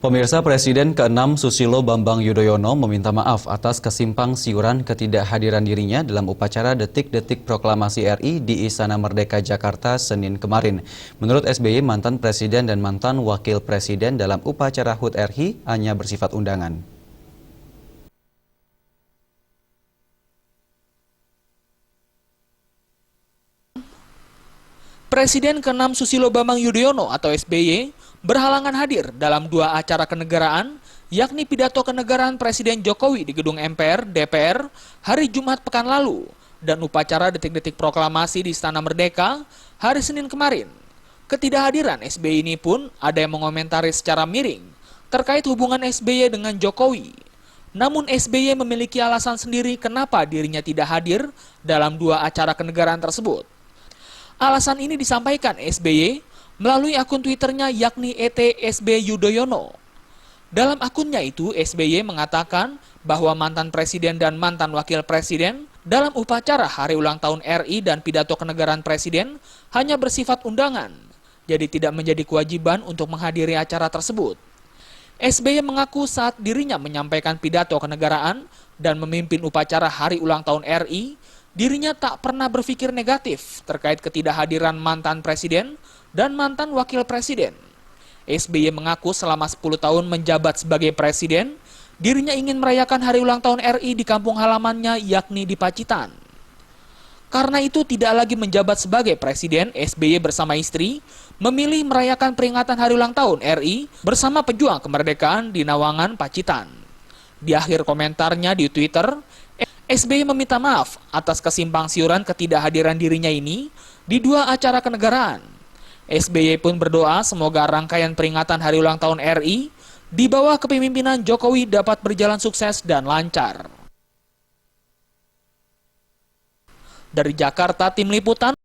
Pemirsa, Presiden ke-6 Susilo Bambang Yudhoyono meminta maaf atas kesimpang siuran ketidakhadiran dirinya dalam upacara detik-detik proklamasi RI di Istana Merdeka Jakarta Senin kemarin. Menurut SBY, mantan Presiden dan mantan Wakil Presiden dalam upacara HUT RI hanya bersifat undangan. Presiden ke-6 Susilo Bambang Yudhoyono atau SBY berhalangan hadir dalam dua acara kenegaraan, yakni pidato kenegaraan Presiden Jokowi di Gedung MPR DPR hari Jumat pekan lalu dan upacara detik-detik proklamasi di Istana Merdeka hari Senin kemarin. Ketidakhadiran SBY ini pun ada yang mengomentari secara miring terkait hubungan SBY dengan Jokowi. Namun SBY memiliki alasan sendiri kenapa dirinya tidak hadir dalam dua acara kenegaraan tersebut. Alasan ini disampaikan SBY melalui akun Twitternya yakni @SBYudhoyono. Dalam akunnya itu, SBY mengatakan bahwa mantan presiden dan mantan wakil presiden dalam upacara hari ulang tahun RI dan pidato kenegaraan presiden hanya bersifat undangan, jadi tidak menjadi kewajiban untuk menghadiri acara tersebut. SBY mengaku saat dirinya menyampaikan pidato kenegaraan dan memimpin upacara hari ulang tahun RI, dirinya tak pernah berpikir negatif terkait ketidakhadiran mantan presiden dan mantan wakil presiden. SBY mengaku selama 10 tahun menjabat sebagai presiden, dirinya ingin merayakan hari ulang tahun RI di kampung halamannya yakni di Pacitan. Karena itu tidak lagi menjabat sebagai presiden, SBY bersama istri memilih merayakan peringatan hari ulang tahun RI bersama pejuang kemerdekaan di Nawangan, Pacitan. Di akhir komentarnya di Twitter, SBY meminta maaf atas kesimpang siuran ketidakhadiran dirinya ini di dua acara kenegaraan. SBY pun berdoa semoga rangkaian peringatan hari ulang tahun RI di bawah kepemimpinan Jokowi dapat berjalan sukses dan lancar. Dari Jakarta, Tim Liputan.